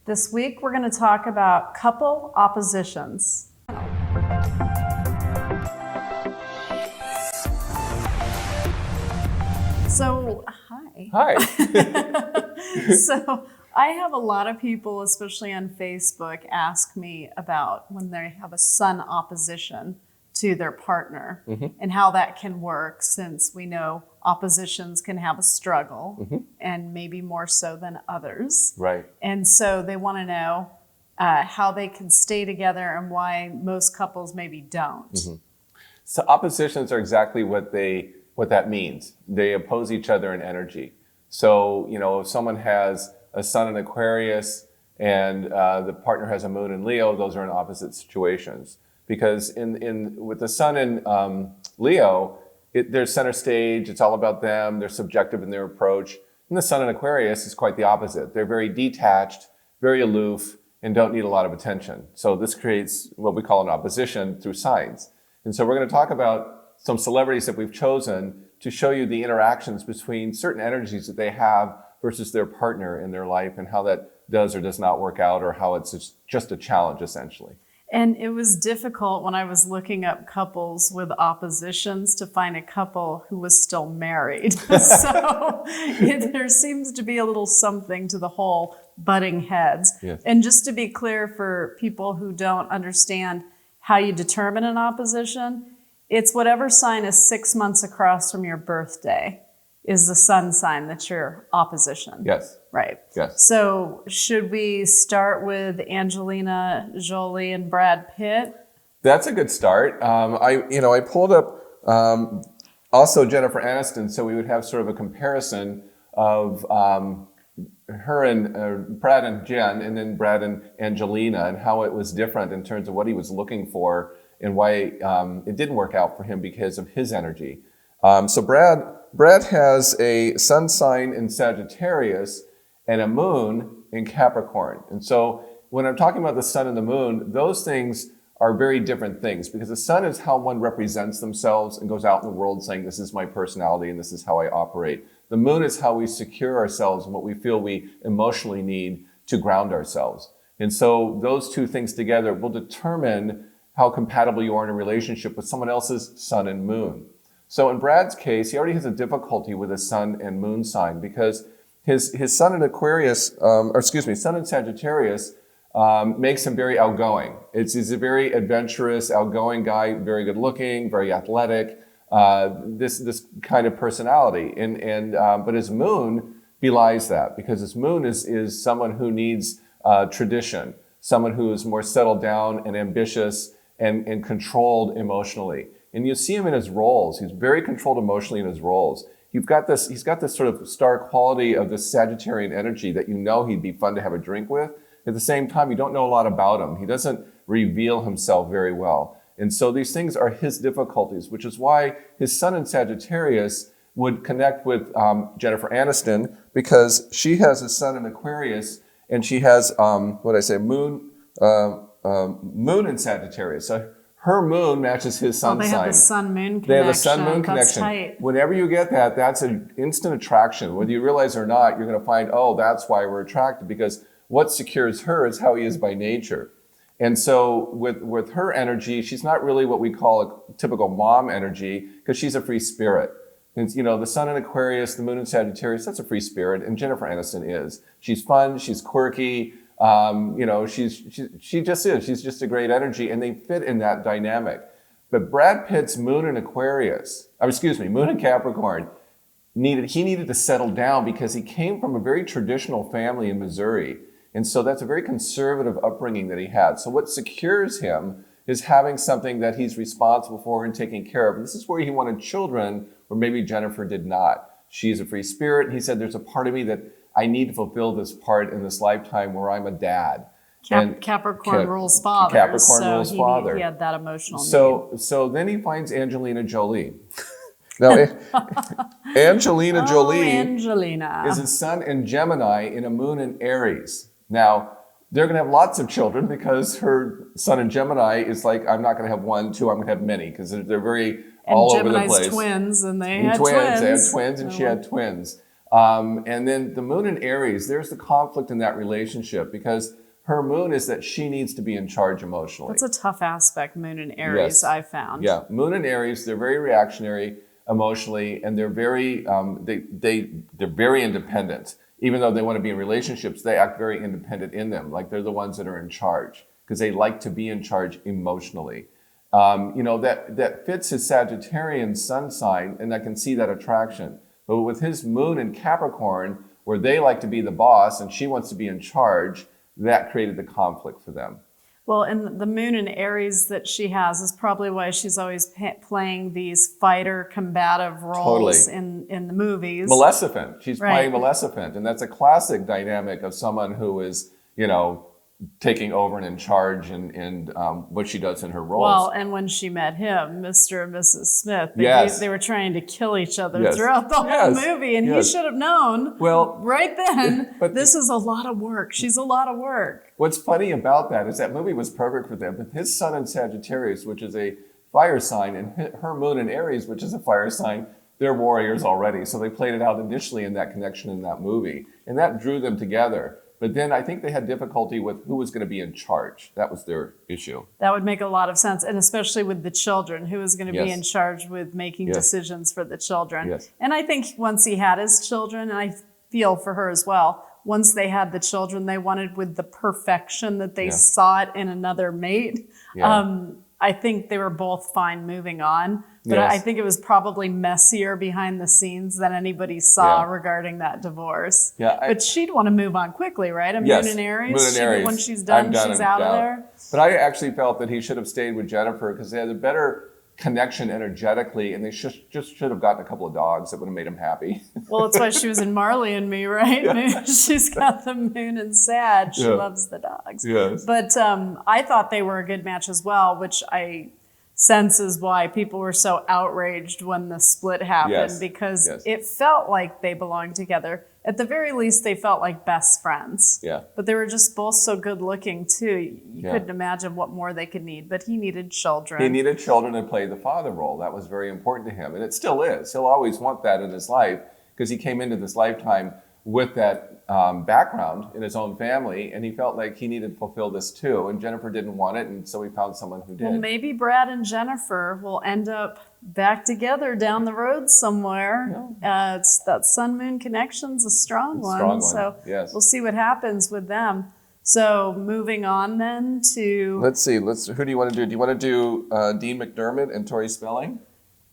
This week, we're going to talk about couple oppositions. So, hi. Hi. So, I have a lot of people, especially on Facebook, ask me about when they have a sun opposition to their partner and how that can work, since we know oppositions can have a struggle and maybe more so than others. Right. And so they want to know how they can stay together and why most couples maybe don't. So oppositions are exactly what that means. They oppose each other in energy. So, if someone has a sun in Aquarius and the partner has a moon in Leo, those are in opposite situations. Because with the sun in Leo, they're center stage, it's all about them, they're subjective in their approach. And the sun in Aquarius is quite the opposite. They're very detached, very aloof, and don't need a lot of attention. So this creates what we call an opposition through signs. And so we're going to talk about some celebrities that we've chosen to show you the interactions between certain energies that they have versus their partner in their life, and how that does or does not work out, or how it's just a challenge, essentially. And it was difficult when I was looking up couples with oppositions to find a couple who was still married. So there seems to be a little something to the whole butting heads. Yes. And just to be clear for people who don't understand how you determine an opposition, it's whatever sign is 6 months across from your birthday is the sun sign that's your opposition. Yes. Right. Yes. So should we start with Angelina Jolie and Brad Pitt? That's a good start. I pulled up also Jennifer Aniston, so we would have sort of a comparison of her and Brad and Jen, and then Brad and Angelina, and how it was different in terms of what he was looking for and why it didn't work out for him because of his energy. So Brad has a sun sign in Sagittarius and a moon in Capricorn. And so when I'm talking about the sun and the moon, those things are very different things, because the sun is how one represents themselves and goes out in the world saying, this is my personality and this is how I operate. The moon is how we secure ourselves and what we feel we emotionally need to ground ourselves. And so those two things together will determine how compatible you are in a relationship with someone else's sun and moon. So in Brad's case, he already has a difficulty with his sun and moon sign, because his sun in Aquarius, sun in Sagittarius makes him very outgoing. He's a very adventurous, outgoing guy, very good looking, very athletic, this kind of personality. But his moon belies that, because his moon is someone who needs tradition, someone who is more settled down and ambitious and controlled emotionally. And you see him in his roles. He's very controlled emotionally in his roles. He's got this sort of star quality of this Sagittarian energy that he'd be fun to have a drink with. At the same time, you don't know a lot about him. He doesn't reveal himself very well. And so these things are his difficulties, which is why his sun in Sagittarius would connect with Jennifer Aniston, because she has a sun in Aquarius and she has, moon in Sagittarius. So her moon matches his sun sign. They have the sun-moon connection. They have the sun-moon That's connection. tight. Whenever you get that, that's an instant attraction. Whether you realize it or not, you're going to find, that's why we're attracted, because what secures her is how he is by nature. And so with her energy, she's not really what we call a typical mom energy, because she's a free spirit. And, the sun in Aquarius, the moon in Sagittarius, that's a free spirit, and Jennifer Aniston is. She's fun, she's quirky, she just is. She's just a great energy, and they fit in that dynamic. But Brad Pitt's moon in moon in Capricorn, he needed to settle down, because he came from a very traditional family in Missouri. And so that's a very conservative upbringing that he had. So what secures him is having something that he's responsible for and taking care of. And this is where he wanted children, where maybe Jennifer did not. She's a free spirit. And he said, there's a part of me that I need to fulfill this part in this lifetime where I'm a dad. Capricorn rules father. Capricorn rules father. He had that emotional need. So then he finds Angelina Jolie. Now, Angelina Jolie is a sun in Gemini and a moon in Aries. Now, they're going to have lots of children, because her sun in Gemini is like, I'm not going to have one, two, I'm going to have many, because they're very all over the place. And Gemini's twins, and they had twins. They had twins, and she had twins. And then the moon in Aries, there's the conflict in that relationship because her moon is that she needs to be in charge emotionally. That's a tough aspect, moon in Aries, Yes. I found. Yeah, moon in Aries, they're very reactionary emotionally, and they're very they're very independent. Even though they want to be in relationships, they act very independent in them. Like they're the ones that are in charge because they like to be in charge emotionally. That fits his Sagittarian sun sign, and I can see that attraction. But with his moon in Capricorn, where they like to be the boss and she wants to be in charge, that created the conflict for them. Well, and the moon in Aries that she has is probably why she's always playing these fighter, combative roles in the movies. Maleficent. She's Right. playing Maleficent, and that's a classic dynamic of someone who is, taking over and in charge and what she does in her roles. Well, and when she met him, Mr. and Mrs. Smith, Yes. they were trying to kill each other Yes. throughout the whole Yes. movie, and he Yes. should have known right then, But this is a lot of work. She's a lot of work. What's funny about that is that movie was perfect for them. But his sun in Sagittarius, which is a fire sign, and her moon in Aries, which is a fire sign, they're warriors already. So they played it out initially in that connection in that movie. And that drew them together. But then I think they had difficulty with who was going to be in charge. That was their issue. That would make a lot of sense, and especially with the children, who is going to be Yes. in charge with making Yes. decisions for the children. Yes. And I think once he had his children, and I feel for her as well, once they had the children, they wanted with the perfection that they Yeah. saw it in another mate. Yeah. I think they were both fine moving on, but Yes. I think it was probably messier behind the scenes than anybody saw Yeah. regarding that divorce. Yeah, But she'd want to move on quickly, right? A Yes, moon in Aries. moon in Aries. When she's I'm done, she's and out of there. But I actually felt that he should have stayed with Jennifer because they had a better connection energetically, and they just should have gotten a couple of dogs that would have made him happy. Well, that's why she was in Marley and Me, right? She's got the moon and Sag. She Yeah. loves the dogs. Yes. But I thought they were a good match as well, which I sense is why people were so outraged when the split happened, Yes. because Yes. it felt like they belonged together. At the very least, they felt like best friends. Yeah. But they were just both so good looking, too. You Yeah. couldn't imagine what more they could need. But he needed children. He needed children to play the father role. That was very important to him, and it still is. He'll always want that in his life because he came into this lifetime with that background in his own family, and he felt like he needed to fulfill this too. And Jennifer didn't want it, and so he found someone who did. Well, maybe Brad and Jennifer will end up back together down the road somewhere. It's that sun-moon connection's a strong one. Strong one, So yes. we'll see what happens with them. So moving on then to Let's see. Who do you want to do? Do you want to do Dean McDermott and Tori Spelling?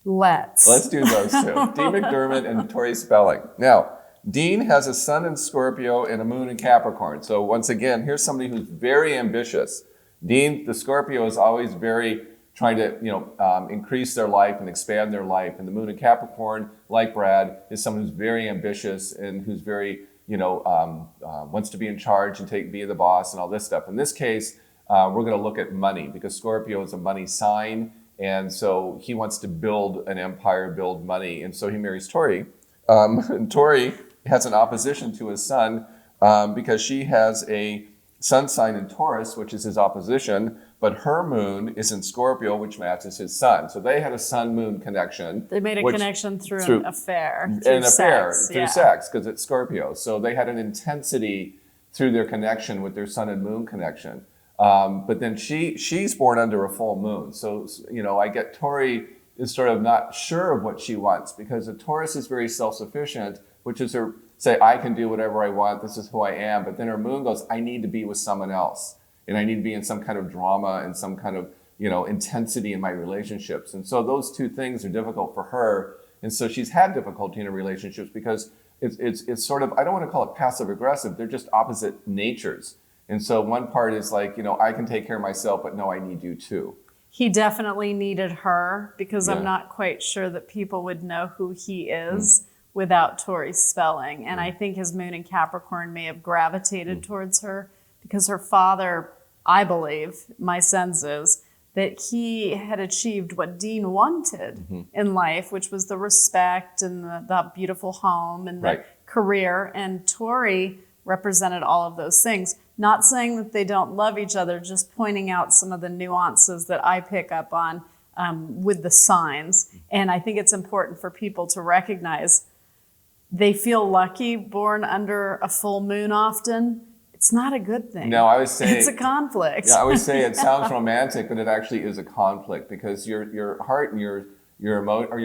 let's. Let's do those two. Dean McDermott and Tori Spelling. Now, Dean has a sun in Scorpio and a moon in Capricorn. So once again, here's somebody who's very ambitious. Dean, the Scorpio, is always very trying to increase their life and expand their life. And the moon in Capricorn, like Brad, is someone who's very ambitious and who's very wants to be in charge and be the boss and all this stuff. In this case, we're going to look at money because Scorpio is a money sign. And so he wants to build an empire, build money. And so he marries Tori. And Tori has an opposition to his sun because she has a sun sign in Taurus, which is his opposition, but her moon is in Scorpio, which matches his sun. So they had a sun-moon connection. They made a connection through an affair. Through sex, Yeah. because it's Scorpio. So they had an intensity through their connection with their sun and moon connection. But then she's born under a full moon. So, I get Tori is sort of not sure of what she wants because a Taurus is very self-sufficient, which is her say, I can do whatever I want. This is who I am. But then her moon goes, I need to be with someone else. And I need to be in some kind of drama and some kind of, intensity in my relationships. And so those two things are difficult for her. And so she's had difficulty in her relationships because it's sort of, I don't want to call it passive aggressive. They're just opposite natures. And so one part is like, I can take care of myself, but no, I need you too. He definitely needed her because Yeah. I'm not quite sure that people would know who he is without Tori Spelling. And I think his moon in Capricorn may have gravitated towards her because her father, I believe, my sense is, that he had achieved what Dean wanted in life, which was the respect and the beautiful home and the Right. career. And Tori represented all of those things. Not saying that they don't love each other, just pointing out some of the nuances that I pick up on with the signs. And I think it's important for people to recognize they feel lucky born under a full moon often. It's not a good thing. No, I would say it's a conflict. Yeah, I would say it sounds romantic, but it actually is a conflict because your heart and your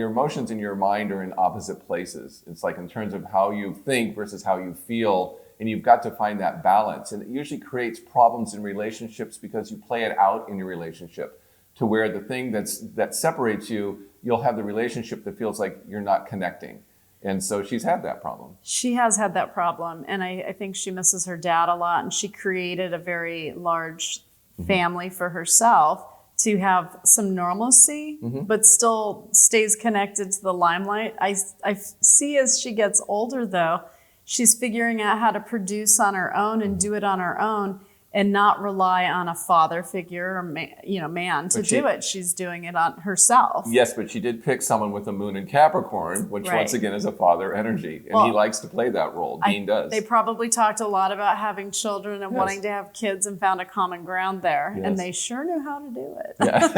emotions and your mind are in opposite places. It's like in terms of how you think versus how you feel, and you've got to find that balance. And it usually creates problems in relationships because you play it out in your relationship to where the thing that separates you, you'll have the relationship that feels like you're not connecting. And so she's had that problem. She has had that problem. And I think she misses her dad a lot. And she created a very large family for herself to have some normalcy, but still stays connected to the limelight. I see as she gets older, though, she's figuring out how to produce on her own and do it on her own, and not rely on a father figure or man to do it. She's doing it on herself. Yes, but she did pick someone with a moon in Capricorn, which once again is a father energy. And he likes to play that role. Dean does. They probably talked a lot about having children and wanting to have kids and found a common ground there. Yes. And they sure knew how to do it. Yeah.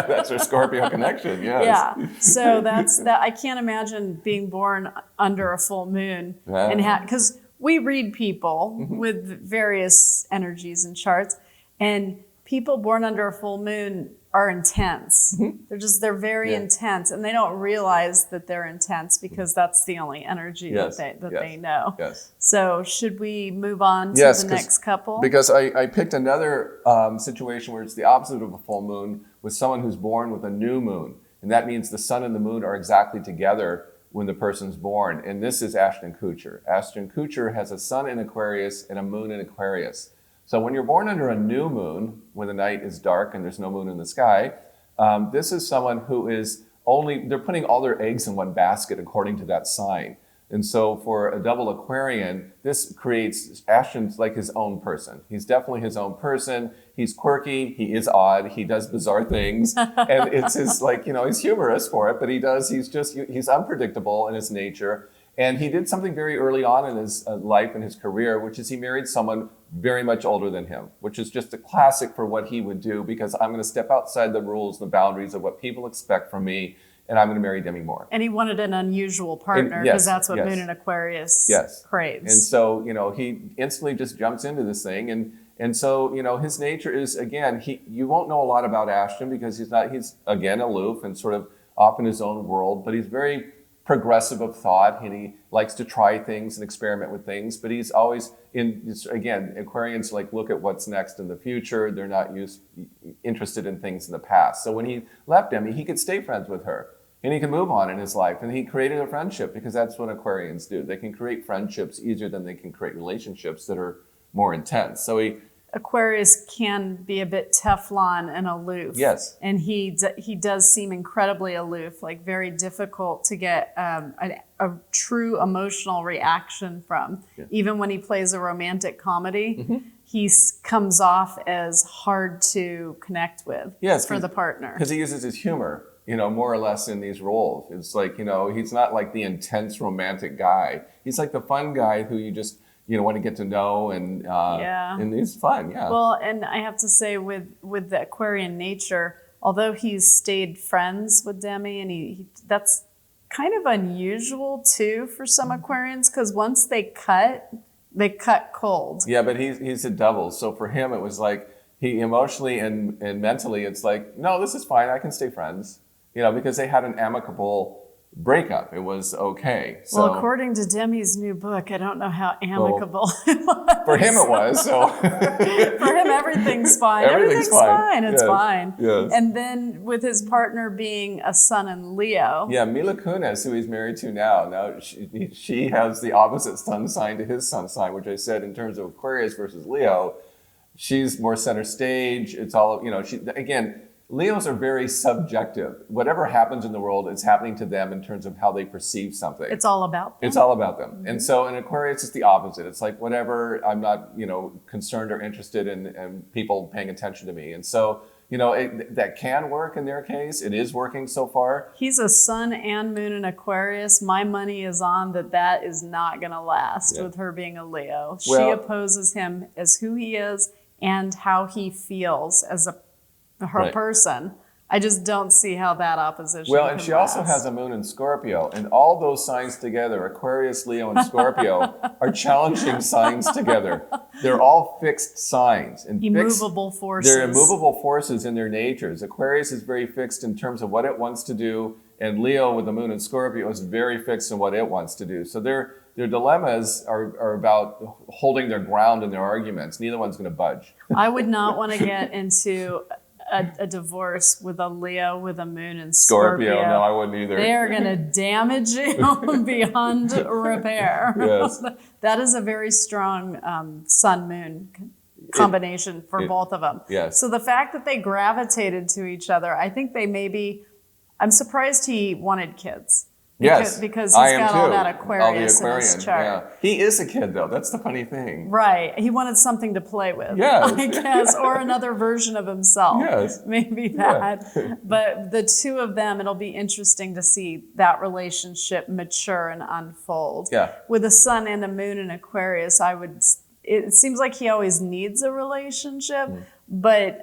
That's her Scorpio connection, yes. Yeah. So that's that. I can't imagine being born under a full moon because we read people with various energies and charts, and people born under a full moon are intense. They're very intense, and they don't realize that they're intense because that's the only energy that they know. Yes. So should we move on to the next couple? Because I picked another situation where it's the opposite of a full moon with someone who's born with a new moon, and that means the sun and the moon are exactly together when the person's born. And this is Ashton Kutcher. Ashton Kutcher has a sun in Aquarius and a moon in Aquarius. So when you're born under a new moon, when the night is dark and there's no moon in the sky, this is someone who is they're putting all their eggs in one basket according to that sign. And so for a double Aquarian, this creates Ashton's like his own person. He's definitely his own person. He's quirky. He is odd. He does bizarre things. And it's his he's humorous for it, but he's unpredictable in his nature. And he did something very early on in his life and his career, which is he married someone very much older than him, which is just a classic for what he would do because I'm going to step outside the rules, the boundaries of what people expect from me. And I'm going to marry Demi Moore. And he wanted an unusual partner because that's what Moon in Aquarius craves. And so, he instantly just jumps into this thing. And so, his nature is, again, you won't know a lot about Ashton because he's again, aloof and sort of off in his own world, but he's very progressive of thought and he likes to try things and experiment with things, but he's always Aquarians look at what's next in the future. They're not interested in things in the past. So when he left Demi, he could stay friends with her and he can move on in his life. And he created a friendship because that's what Aquarians do. They can create friendships easier than they can create relationships that are more intense. So Aquarius can be a bit Teflon and aloof. Yes. And he does seem incredibly aloof, very difficult to get a true emotional reaction from. Yeah. Even when he plays a romantic comedy, he comes off as hard to connect with for the partner. Because he uses his humor, more or less in these roles. It's he's not like the intense romantic guy. He's like the fun guy who you just want to get to know, and it's fun, Well, and I have to say with the Aquarian nature, although he's stayed friends with Demi, and that's kind of unusual too for some Aquarians, because once they cut cold. Yeah, but he's a double, so for him it was he emotionally and mentally, it's no, this is fine, I can stay friends, because they had an amicable breakup. It was okay. So, well, according to Demi's new book, I don't know how amicable it was. For him it was. So for him, everything's fine. Everything's fine. It's fine. Yes. And then with his partner being a sun in Leo. Yeah, Mila Kunis, who he's married to now. Now she has the opposite sun sign to his sun sign, which I said in terms of Aquarius versus Leo. She's more center stage. It's all, Leos are very subjective. Whatever happens in the world, it's happening to them in terms of how they perceive something. It's all about them. It's all about them. And so in Aquarius, it's the opposite. It's whatever, I'm not, concerned or interested in people paying attention to me. And so, that can work in their case. It is working so far. He's a sun and moon in Aquarius. My money is on that is not going to last with her being a Leo. She opposes him as who he is and how he feels as her person. I just don't see how that opposition Well, and can she also last. has a moon in Scorpio, and all those signs together, Aquarius, Leo, and Scorpio, are challenging signs together. They're all fixed signs. And Immovable forces. They're immovable forces in their natures. Aquarius is very fixed in terms of what it wants to do, and Leo with the moon in Scorpio is very fixed in what it wants to do. So their dilemmas are about holding their ground in their arguments. Neither one's going to budge. I would not want to get into a divorce with a Leo with a moon in Scorpio. No, I wouldn't either. They are going to damage you beyond repair. Yes. That is a very strong sun-moon combination for both of them. Yes. So the fact that they gravitated to each other, I think they maybe, I'm surprised he wanted kids. Yes, Because I he's am got too. all that Aquarius in his chart. Yeah. He is a kid, though. That's the funny thing. Right. He wanted something to play with, Yes. I guess, or another version of himself. Yes. Maybe that. But the two of them, it'll be interesting to see that relationship mature and unfold. Yeah. With a sun and a moon in Aquarius, it seems like he always needs a relationship, but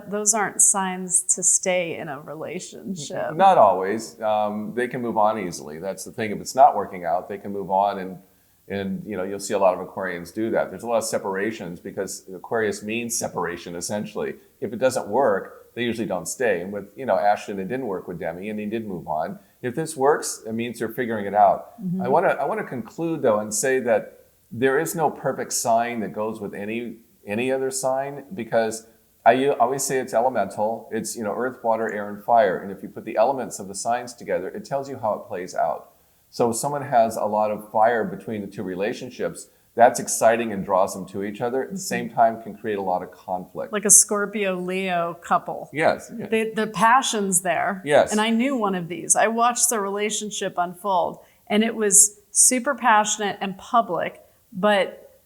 those aren't signs to stay in a relationship. Not always. They can move on easily. That's the thing. If it's not working out, they can move on, and you'll see a lot of Aquarians do that. There's a lot of separations because Aquarius means separation, essentially. If it doesn't work, they usually don't stay. And with Ashton, it didn't work with Demi, and he did move on. If this works, it means they're figuring it out. Mm-hmm. I want to conclude though and say that there is no perfect sign that goes with any other sign, because I always say it's elemental. It's earth, water, air, and fire. And if you put the elements of the signs together, it tells you how it plays out. So if someone has a lot of fire between the two relationships, that's exciting and draws them to each other. At the same time, can create a lot of conflict. Like a Scorpio-Leo couple. Yes. The passion's there. Yes. And I knew one of these. I watched the relationship unfold, and it was super passionate and public. But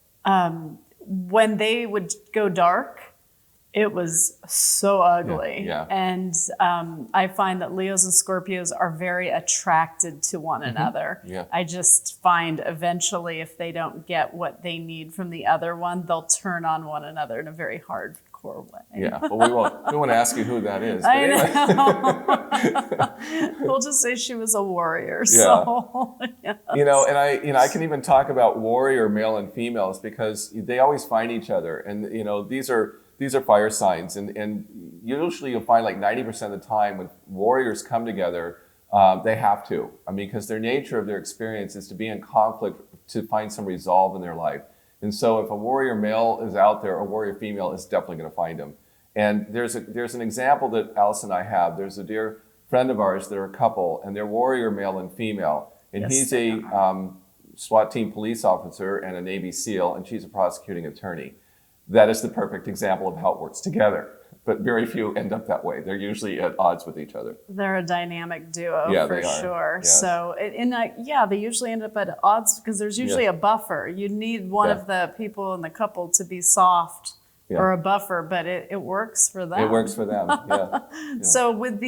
when they would go dark, it was so ugly. Yeah. And I find that Leos and Scorpios are very attracted to one another. Yeah. I just find eventually if they don't get what they need from the other one, they'll turn on one another in a very hardcore way. Yeah. Well, we won't ask you who that is. But I know. We'll just say she was a warrior. Yeah. So, yes. And I can even talk about warrior male and females because they always find each other. And, these are fire signs, and usually you'll find like 90% of the time when warriors come together, they have to. Because their nature of their experience is to be in conflict to find some resolve in their life. And so if a warrior male is out there, a warrior female is definitely going to find him. And there's an example that Allison and I have. There's a dear friend of ours, they're a couple, and they're warrior male and female. And Yes, he's a SWAT team police officer and a Navy SEAL, and she's a prosecuting attorney. That is the perfect example of how it works together. But very few end up that way. They're usually at odds with each other. They're a dynamic duo for sure. Yes. So, they usually end up at odds because there's usually a buffer. You need one of the people in the couple to be soft or a buffer, but it works for them. It works for them, yeah. So with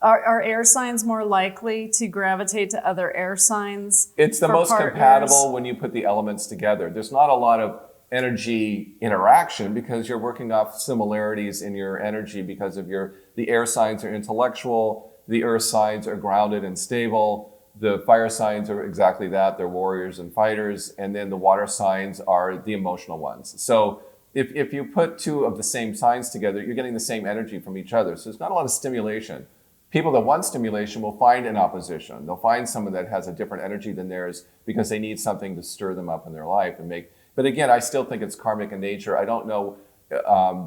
are air signs more likely to gravitate to other air signs? It's the most partners? compatible when you put the elements together. There's not a lot of energy interaction because you're working off similarities in your energy because of the air signs are intellectual, the earth signs are grounded and stable, the fire signs are exactly that, they're warriors and fighters, and then the water signs are the emotional ones. So if you put two of the same signs together, you're getting the same energy from each other. So there's not a lot of stimulation. People that want stimulation will find an opposition. They'll find someone that has a different energy than theirs because they need something to stir them up in their life and make. But again, I still think it's karmic in nature. I don't know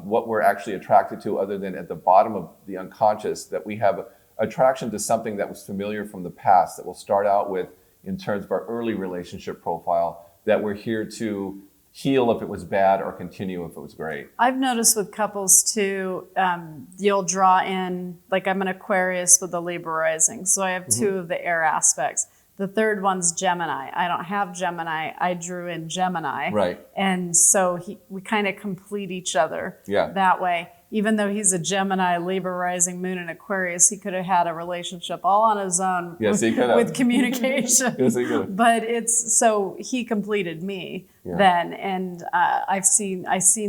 what we're actually attracted to other than at the bottom of the unconscious that we have attraction to something that was familiar from the past that we'll start out with in terms of our early relationship profile that we're here to heal if it was bad or continue if it was great. I've noticed with couples too, you'll draw in, like I'm an Aquarius with a Libra rising, so I have two of the air aspects. The third one's Gemini. I don't have Gemini. I drew in Gemini. Right. And so we kind of complete each other Yeah. that way. even though he's a Gemini, Libra rising, Moon in Aquarius, he could have had a relationship all on his own with communication. Yes, he could have. But so he completed me then, and I've seen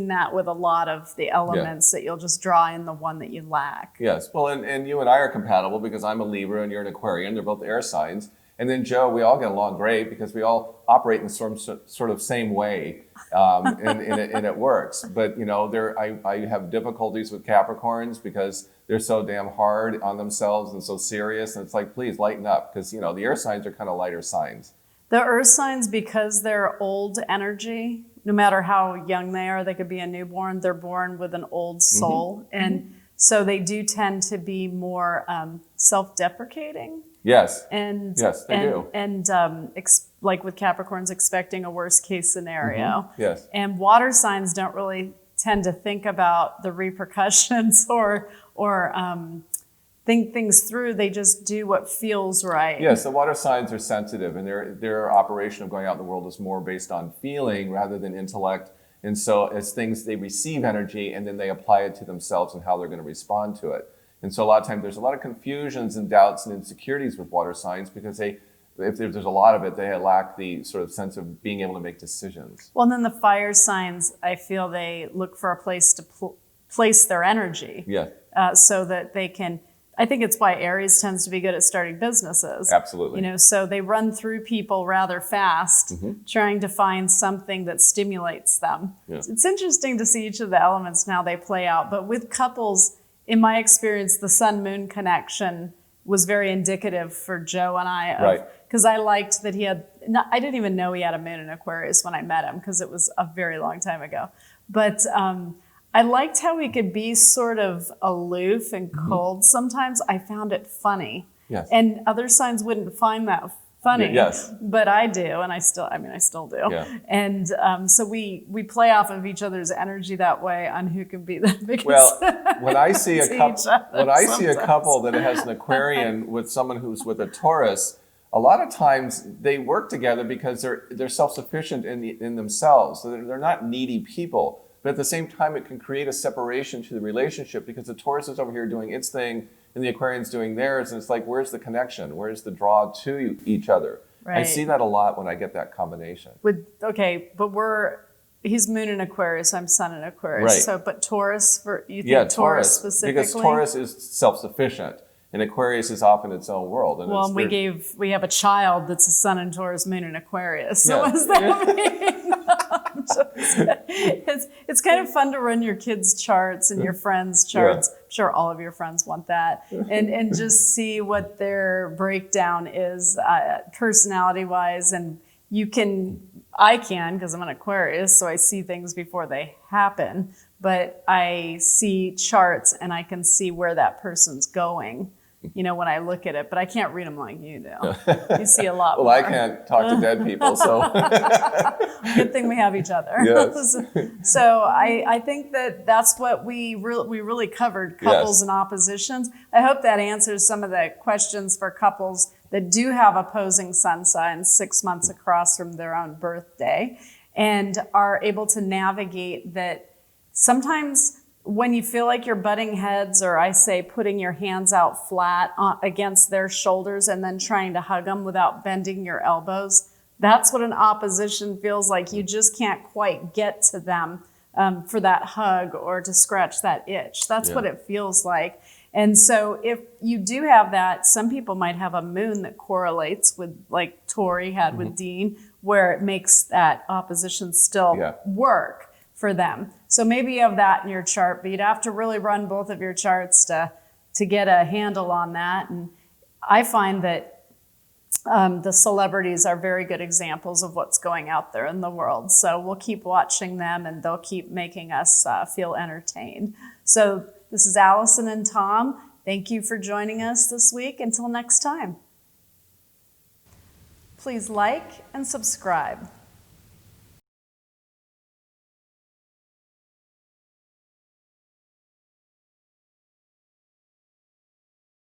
that with a lot of the elements that you'll just draw in the one that you lack. Yes, well, and you and I are compatible because I'm a Libra and you're an Aquarian. They're both air signs. And then Joe, we all get along great because we all operate in some sort of same way, and it works. But I have difficulties with Capricorns because they're so damn hard on themselves and so serious. And it's like, please lighten up, because the air signs are kind of lighter signs. The earth signs, because they're old energy, no matter how young they are, they could be a newborn. They're born with an old soul, and so they do tend to be more self-deprecating. Yes. And yes, they do. And like with Capricorns, expecting a worst case scenario. Yes. And water signs don't really tend to think about the repercussions or think things through. They just do what feels right. Yes, the water signs are sensitive, and their operation of going out in the world is more based on feeling rather than intellect. And so as things, they receive energy and then they apply it to themselves and how they're going to respond to it. And so a lot of times there's a lot of confusions and doubts and insecurities with water signs because if there's a lot of it, they lack the sort of sense of being able to make decisions. Well, and then the fire signs, I feel they look for a place to place their energy. Yeah. So that they can, I think it's why Aries tends to be good at starting businesses. Absolutely. So they run through people rather fast, trying to find something that stimulates them. Yeah. It's interesting to see each of the elements and how they play out. But with couples, in my experience, the sun-moon connection was very indicative for Joe and I. Right. Because I liked that I didn't even know he had a moon in Aquarius when I met him, because it was a very long time ago. But I liked how he could be sort of aloof and cold sometimes. I found it funny. Yes. And other signs wouldn't find that funny. Yes. But I do, and I still do. Yeah. And so we play off of each other's energy that way on who can be the biggest. Well, when I see a couple, see a couple that has an Aquarian with someone who's with a Taurus, a lot of times they work together because they're self-sufficient in themselves. So they're not needy people. But at the same time, it can create a separation to the relationship because the Taurus is over here doing its thing and the Aquarian's doing theirs. And it's like, where's the connection? Where's the draw to each other? Right. I see that a lot when I get that combination. But he's moon in Aquarius, I'm sun in Aquarius. Right. So, but Taurus, you think Taurus specifically? Because Taurus is self-sufficient and Aquarius is off in its own world. And well, we have a child that's a sun in Taurus, moon in Aquarius. So yeah. what does that mean? It's kind of fun to run your kids' charts and your friends' charts. Yeah. I'm sure all of your friends want that. And just see what their breakdown is personality-wise. And I can, because I'm an Aquarius, so I see things before they happen. But I see charts and I can see where that person's going, when I look at it. But I can't read them like you do. You see a lot more. Well, I can't talk to dead people, so. Good thing we have each other. Yes. So I think that's what we really covered, couples and oppositions. I hope that answers some of the questions for couples that do have opposing sun signs 6 months across from their own birthday and are able to navigate that. Sometimes when you feel like you're butting heads, or I say putting your hands out flat against their shoulders and then trying to hug them without bending your elbows, that's what an opposition feels like. You just can't quite get to them for that hug or to scratch that itch. That's what it feels like. And so if you do have that, some people might have a moon that correlates with, like Tori had with Dean, where it makes that opposition still work for them. So maybe you have that in your chart, but you'd have to really run both of your charts to get a handle on that. And I find that the celebrities are very good examples of what's going out there in the world. So we'll keep watching them and they'll keep making us feel entertained. So this is Allison and Tom. Thank you for joining us this week. Until next time. Please like and subscribe.